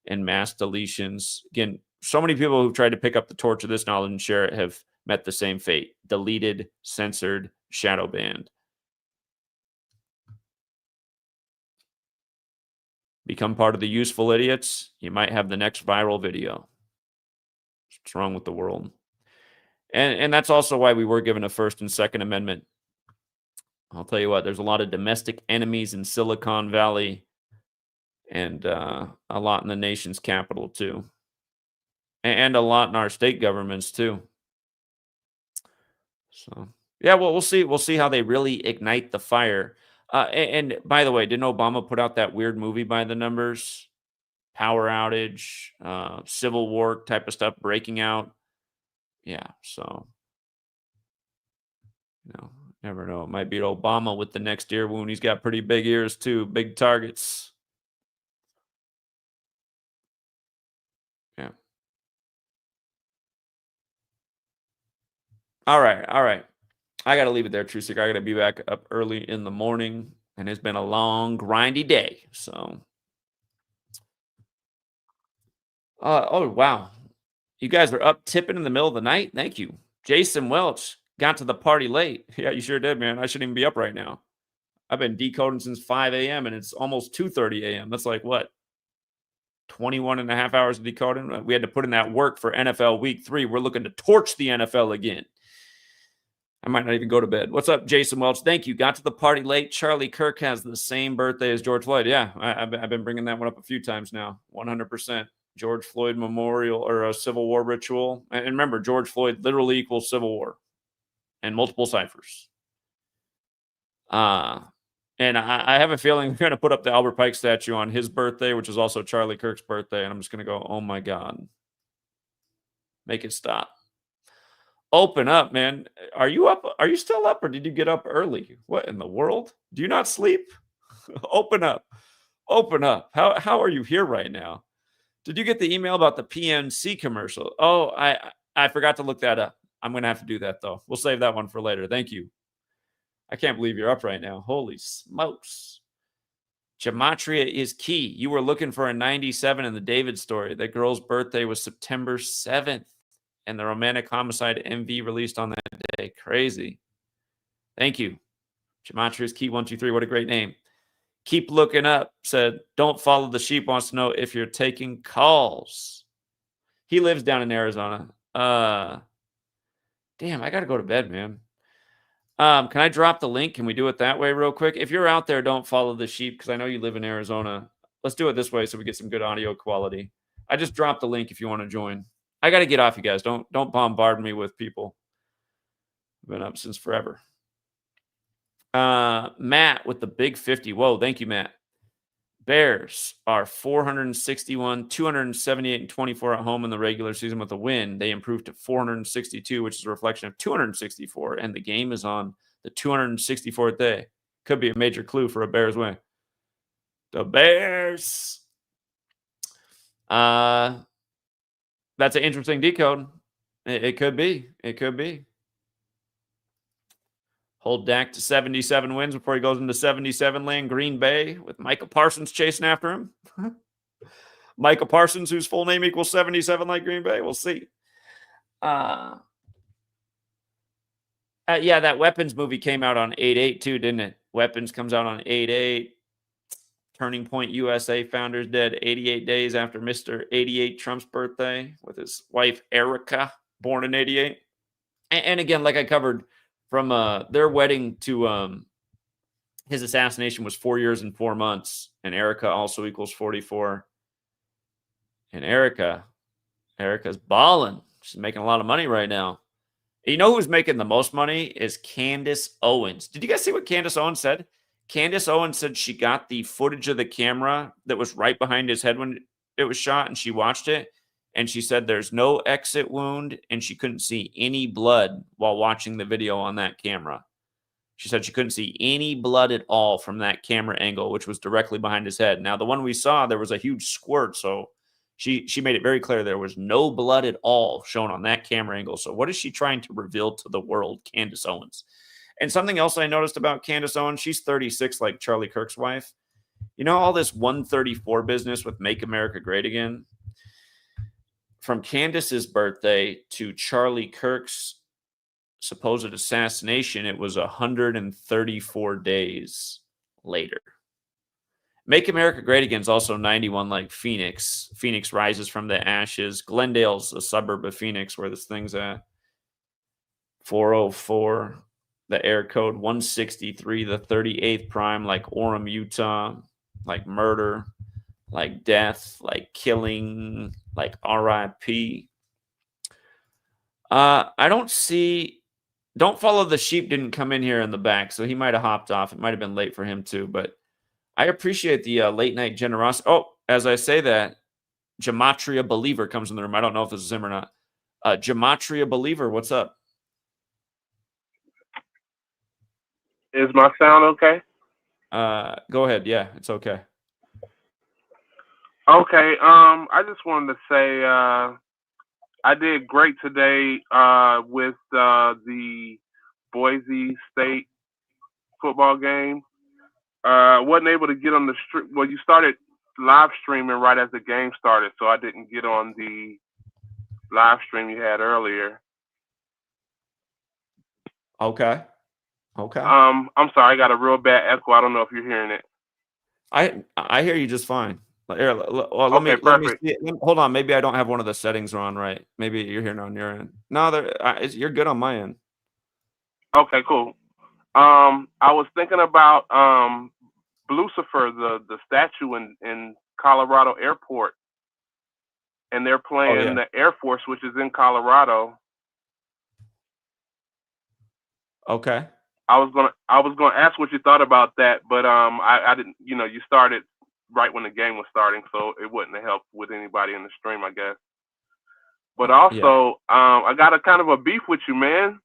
and mass deletions. Again, so many people who've tried to pick up the torch of this knowledge and share it have met the same fate: deleted, censored, shadow banned. Become part of the useful idiots, you might have the next viral video. What's wrong with the world? And that's also why we were given a First and Second Amendment. I'll tell you what, there's a lot of domestic enemies in Silicon Valley and a lot in the nation's capital too. And a lot in our state governments too. So, yeah, well, we'll see. We'll see how they really ignite the fire. And by the way, didn't Obama put out that weird movie by the numbers? Power outage, civil war type of stuff breaking out. Yeah, so No, never know. It might be Obama with the next ear wound. He's got pretty big ears too, big targets. Yeah. All right. All right. I got to leave it there, True Seeker. I got to be back up early in the morning, and it's been a long, grindy day. So, oh, wow. You guys are up tipping in the middle of the night. Thank you. Jason Welch got to the party late. Yeah, you sure did, man. I shouldn't even be up right now. I've been decoding since 5 a.m. and it's almost 2:30 a.m. That's like what? 21 and a half hours of decoding. We had to put in that work for NFL week 3. We're looking to torch the NFL again. I might not even go to bed. What's up, Jason Welch? Thank you. Got to the party late. Charlie Kirk has the same birthday as George Floyd. Yeah, I've been bringing that one up a few times now. 100%. George Floyd Memorial or a Civil War ritual. And remember, George Floyd literally equals Civil War and multiple ciphers. And I have a feeling we're going to put up the Albert Pike statue on his birthday, which is also Charlie Kirk's birthday. And I'm just going to go, oh my God. Make it stop. Open up, man. Are you up? Are you still up or did you get up early? What in the world? Do you not sleep? Open up. Open up. How are you here right now? Did you get the email about the PNC commercial? Oh, I forgot to look that up. I'm going to have to do that, though. We'll save that one for later. Thank you. I can't believe you're up right now. Holy smokes. Gematria is key. You were looking for a 97 in the David story. That girl's birthday was September 7th. And the romantic homicide MV released on that day. Crazy. Thank you. Gematria is key 123. What a great name. Keep looking up. Said, don't follow the sheep. Wants to know if you're taking calls. He lives down in Arizona. Damn, I got to go to bed, man. Can I drop the link? Can we do it that way real quick? If you're out there, don't follow the sheep because I know you live in Arizona. Let's do it this way so we get some good audio quality. I just dropped the link if you want to join. I got to get off, you guys. Don't bombard me with people. I've been up since forever. Matt with the big 50. Whoa, thank you, Matt. Bears are 461, 278, and 24 at home in the regular season with a win. They improved to 462, which is a reflection of 264, and the game is on the 264th day. Could be a major clue for a Bears win. The Bears. That's an interesting decode. It could be. It could be. Hold Dak to 77 wins before he goes into 77 land. Green Bay with Michael Parsons chasing after him. Michael Parsons, whose full name equals 77 like Green Bay. We'll see. Yeah, that Weapons movie came out on 8/8 too, didn't it? Weapons comes out on 8/8. Turning Point USA founders dead 88 days after Mr. 88 Trump's birthday with his wife Erica, born in 88. And again, like I covered, from their wedding to his assassination was 4 years and 4 months, and Erica also equals 44. And Erica's balling. She's making a lot of money right now. You know who's making the most money is Candace Owens. Did you guys see what Candace Owens said? Candace Owens said she got the footage of the camera that was right behind his head when it was shot, and she watched it. And she said there's no exit wound, and she couldn't see any blood while watching the video on that camera. She said she couldn't see any blood at all from that camera angle, which was directly behind his head. Now, the one we saw, there was a huge squirt, so she made it very clear there was no blood at all shown on that camera angle. So what is she trying to reveal to the world, Candace Owens? And something else I noticed about Candace Owens, she's 36 like Charlie Kirk's wife. You know all this 134 business with Make America Great Again? From Candace's birthday to Charlie Kirk's supposed assassination, it was 134 days later. Make America Great Again is also 91 like Phoenix. Phoenix rises from the ashes. Glendale's a suburb of Phoenix where this thing's at. 404. The air code 163, the 38th prime, like Orem, Utah, like murder, like death, like killing, like RIP. Don't follow the sheep didn't come in here in the back, so he might have hopped off. It might have been late for him too, but I appreciate the late night generosity. Oh, as I say that, Gematria Believer comes in the room. I don't know if this is him or not. Gematria Believer, what's up? Is my sound okay? Go ahead. Yeah, it's okay. Okay. I just wanted to say I did great today with the Boise State football game. Wasn't able to get on the stream. Well, you started live streaming right as the game started, so I didn't get on the live stream you had earlier. Okay. Okay. I'm sorry, I got a real bad echo. I don't know if you're hearing it. I hear you just fine. Here, well, Okay, let me perfect. see. Hold on. Maybe I don't have one of the settings on right. Maybe you're hearing on your end. No, you're good on my end. Okay, cool. I was thinking about Lucifer, the statue in Colorado Airport, and they're Oh yeah. playing the Air Force, which is in Colorado. Okay. I was gonna ask what you thought about that, but I didn't. You know, you started right when the game was starting, so it wouldn't have helped with anybody in the stream, I guess. But Yeah. also, I got a kind of a beef with you, man.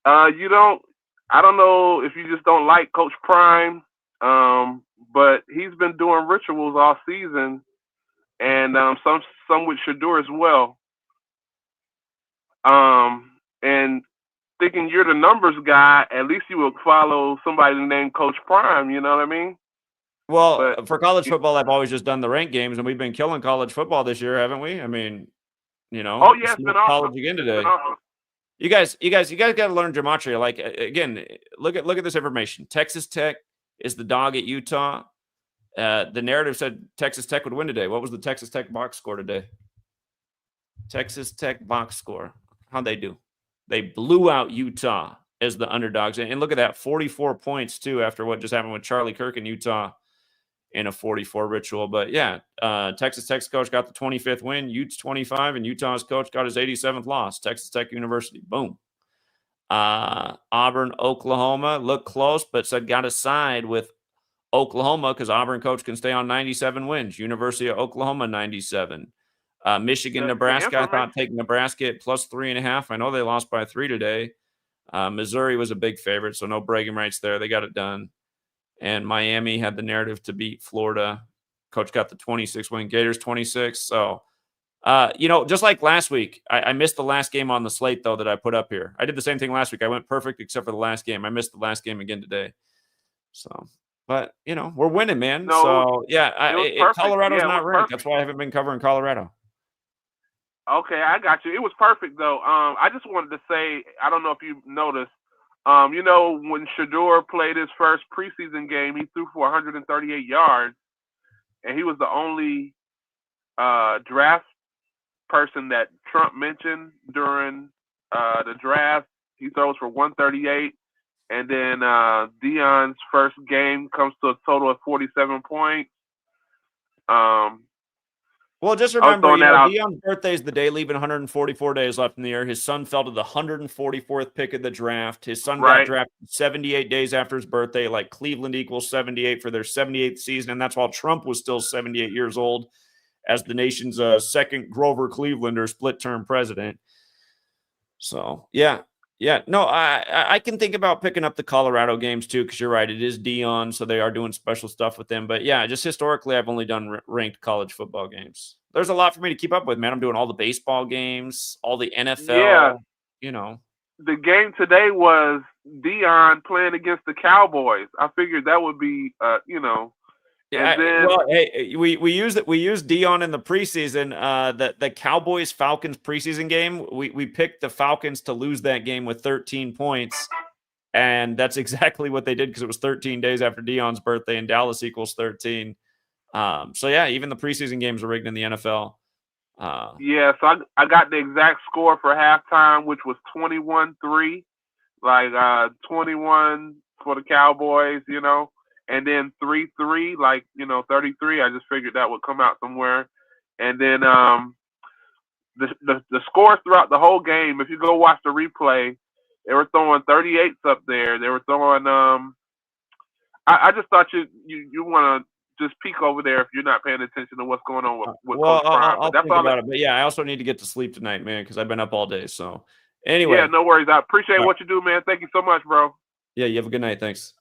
You don't. I don't know if you just don't like Coach Prime, but he's been doing rituals all season, and some with Shadur as well. And thinking you're the numbers guy, at least you would follow somebody named Coach Prime. You know what I mean? Well, But for college football, I've always just done the ranked games, and we've been killing college football this year, haven't we? I mean, oh yeah, it's been smoked awesome. college again It's been today. awesome. You guys got to learn gematria. Like again, look at this information. Texas Tech is the dog at Utah. The narrative said Texas Tech would win today. What was the Texas Tech box score today? Texas Tech box score. How'd they do? They blew out Utah as the underdogs. And look at that, 44 points too after what just happened with Charlie Kirk in Utah in a 44 ritual. But yeah, Texas Tech's coach got the 25th win, Utes 25, and Utah's coach got his 87th loss. Texas Tech University, boom. Auburn, Oklahoma, looked close, but said got to side with Oklahoma because Auburn coach can stay on 97 wins. University of Oklahoma, 97. Michigan, The Nebraska, I information. thought taking Nebraska at plus 3.5. I know they lost by 3 today. Missouri was a big favorite, so no bragging rights there. They got it done. And Miami had the narrative to beat Florida. Coach got the 26 win, Gators 26. So, just like last week, I missed the last game on the slate, though, that I put up here. I did the same thing last week. I went perfect except for the last game. I missed the last game again today. So, but, we're winning, man. No, So, yeah, it was perfect. Colorado's Yeah, it was not ranked. That's perfect. why I haven't been covering Colorado. Okay, I got you. It was perfect though. I just wanted to say, I don't know if you noticed. When Shador played his first preseason game, he threw for 138 yards, and he was the only draft person that Trump mentioned during the draft. He throws for 138, and then Deion's first game comes to a total of 47 points. Well, just I was remember, throwing that out. Deion's birthday is the day, leaving 144 days left in the year. His son fell to the 144th pick of the draft. His son got Right. drafted 78 days after his birthday, like Cleveland equals 78 for their 78th season. And that's while Trump was still 78 years old as the nation's second Grover Clevelander split-term president. So, yeah. Yeah, no, I can think about picking up the Colorado games too, because you're right, it is Deion, so they are doing special stuff with them. But yeah, just historically, I've only done ranked college football games. There's a lot for me to keep up with, man. I'm doing all the baseball games, all the Yeah, NFL. the game today was Deion playing against the Cowboys. I figured that would be, Yeah, and then well, hey, we used Deion in the preseason. The Cowboys Falcons preseason game. We picked the Falcons to lose that game with 13 points. And that's exactly what they did because it was 13 days after Deion's birthday and Dallas equals 13. So, yeah, even the preseason games are rigged in the NFL. yeah, so I got the exact score for halftime, which was 21-3, like 21 for the Cowboys, and then 3-3, like 33. I just figured that would come out somewhere, and then the scores throughout the whole game. If you go watch the replay, they were throwing 38s up there. They were throwing I just thought you want to just peek over there if you're not paying attention to what's going on with Well, Coach Prime. I'll But that's think all. about it. But, yeah, I also need to get to sleep tonight, man, because I've been up all day. So, Yeah, anyway. no worries. I appreciate what you do, man. Thank you so much, bro. Yeah, you have a good night. Thanks.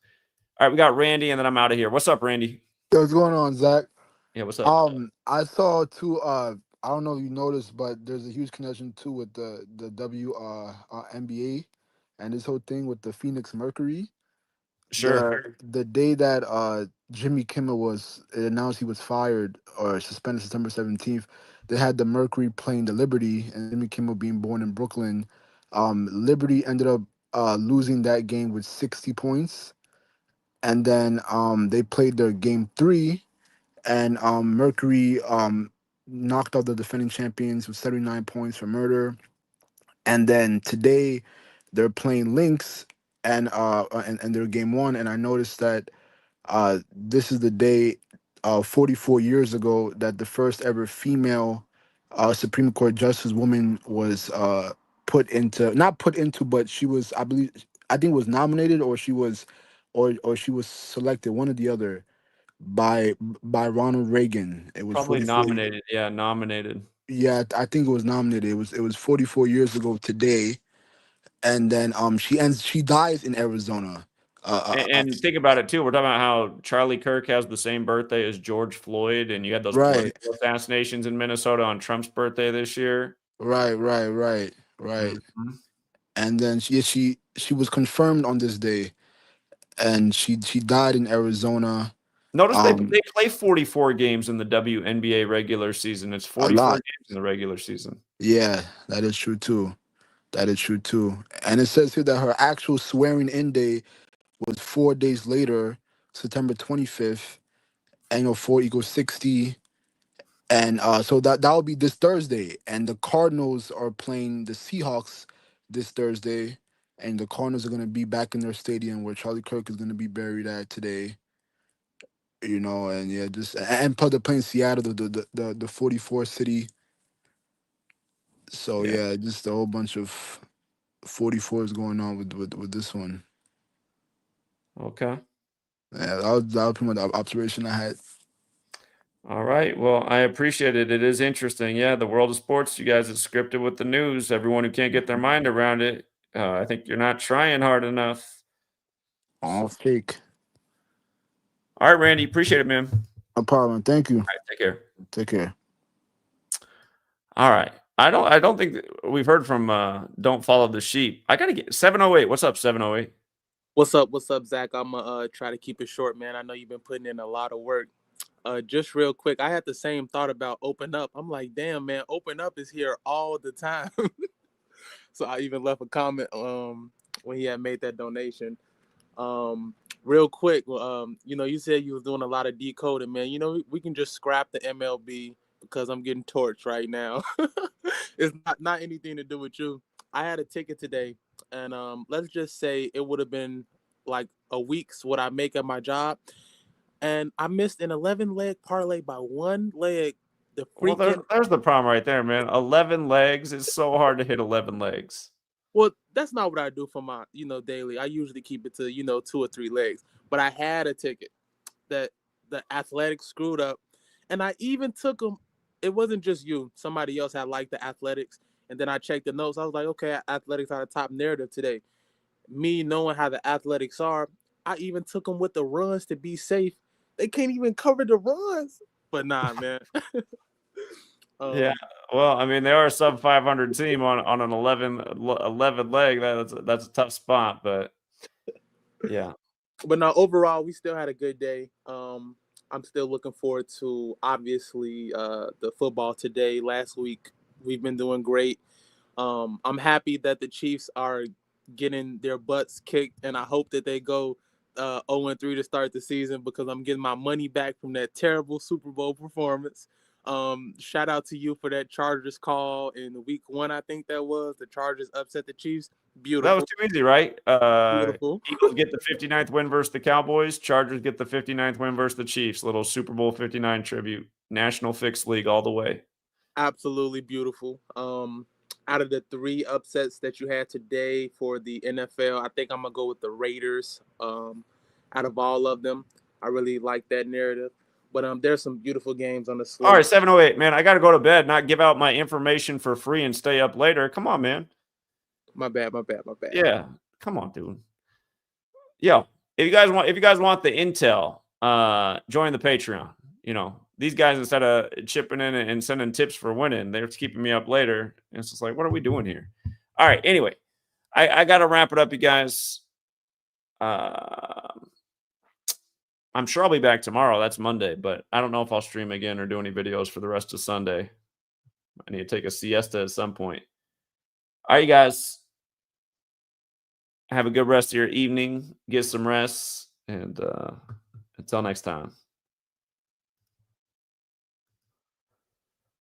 All right, we got Randy, and then I'm out of here. What's up, Randy? Yo, what's going on, Zach? Yeah, what's up? I saw too. I don't know if you noticed, but there's a huge connection too with the NBA and this whole thing with the Phoenix Mercury. Sure. The day that Jimmy Kimmel was it announced he was fired or suspended September 17th, they had the Mercury playing the Liberty, and Jimmy Kimmel being born in Brooklyn. Liberty ended up losing that game with 60 points, and then they played their game 3, and Mercury knocked out the defending champions with 79 points for murder. And then today they're playing Lynx, and they're game 1. And I noticed that this is the day 44 years ago that the first ever female Supreme Court justice woman was not put into, but she was, I think was nominated, or she was, or she was selected, one or the other, by Ronald Reagan. It was Probably 44. nominated. Yeah, nominated. Yeah, I think it was nominated. It was 44 years ago today, and then she dies in Arizona. And think about it too. We're talking about how Charlie Kirk has the same birthday as George Floyd, and you had those Right, political assassinations in Minnesota on Trump's birthday this year. right. Mhm. And then she was confirmed on this day, and she died in Arizona. Notice they Um, they play 44 games in the WNBA regular season. It's a 44 lot. games in the regular season. Yeah, that is true too. That is true too. And it says here that her actual swearing in day was 4 days later, September 25th, and 4 = 60. And so that will be this Thursday. And the Cardinals are playing the Seahawks this Thursday. And the Cardinals are going to be back in their stadium where Charlie Kirk is going to be buried at today. And yeah, and plus they're playing Seattle, the 44th city. So Yeah. yeah, just a whole bunch of 44s going on with this one. Okay. Yeah, that was pretty much the observation I had. All right. Well, I appreciate it. It is interesting. Yeah, the world of sports, you guys, is scripted with the news. Everyone who can't get their mind around it, I think you're not trying hard enough. So, All fake. all right, Randy, appreciate it, man. All No problem. Thank you. right, take care. Take care. All right. I don't think we've heard from Don't Follow the Sheep. I gotta get 708. What's up, 708? What's up? What's up, Zach? I'm gonna try to keep it short, man. I know you've been putting in a lot of work. Just real quick, I had the same thought about Open Up. I'm like, damn, man, Open Up is here all the time. So I even left a comment when he had made that donation. Real quick, you said you was doing a lot of decoding, man. We can just scrap the MLB because I'm getting torched right now. It's not anything to do with you. I had a ticket today, and let's just say it would have been like a week's what I make at my job, and I missed an 11-leg parlay by one leg. The Well, freaking there's the problem right there, man. 11 legs. It's so hard to hit 11 legs. Well, that's not what I do for my, daily. I usually keep it to, 2 or 3 legs. But I had a ticket that the Athletics screwed up. And I even took them. It wasn't just you. Somebody else had liked the Athletics. And then I checked the notes. I was like, okay, Athletics are the top narrative today. Me knowing how the Athletics are, I even took them with the runs to be safe. They can't even cover the runs. But nah, man. Yeah. Well, I mean, they are a sub 500 team on an 11 leg. That's a tough spot, but yeah. But no, overall, we still had a good day. I'm still looking forward to obviously the football today. Last week we've been doing great. I'm happy that the Chiefs are getting their butts kicked, and I hope that they go 0-3 to start the season because I'm getting my money back from that terrible Super Bowl performance. Shout out to you for that Chargers call in week 1. I think that was the Chargers upset the Chiefs. Beautiful. That was too easy, right? Beautiful. Eagles get the 59th win versus the Cowboys. Chargers get the 59th win versus the Chiefs. Little Super Bowl 59 tribute. National Fixed League all the way. Absolutely beautiful. Out of the 3 upsets that you had today for the NFL, I think I'm gonna go with the Raiders. Out of all of them, I really like that narrative. But there's some beautiful games on the slate. All right, 708, man. I got to go to bed, not give out my information for free and stay up later. Come on, man. My bad. Yeah, come on, dude. Yo, if you guys want the intel, join the Patreon. You know, these guys, instead of chipping in and sending tips for winning, they're keeping me up later. And it's just like, what are we doing here? All right. Anyway, I got to wrap it up, you guys. I'm sure I'll be back tomorrow. That's Monday, but I don't know if I'll stream again or do any videos for the rest of Sunday. I need to take a siesta at some point. All right, you guys. Have a good rest of your evening. Get some rest. And until next time.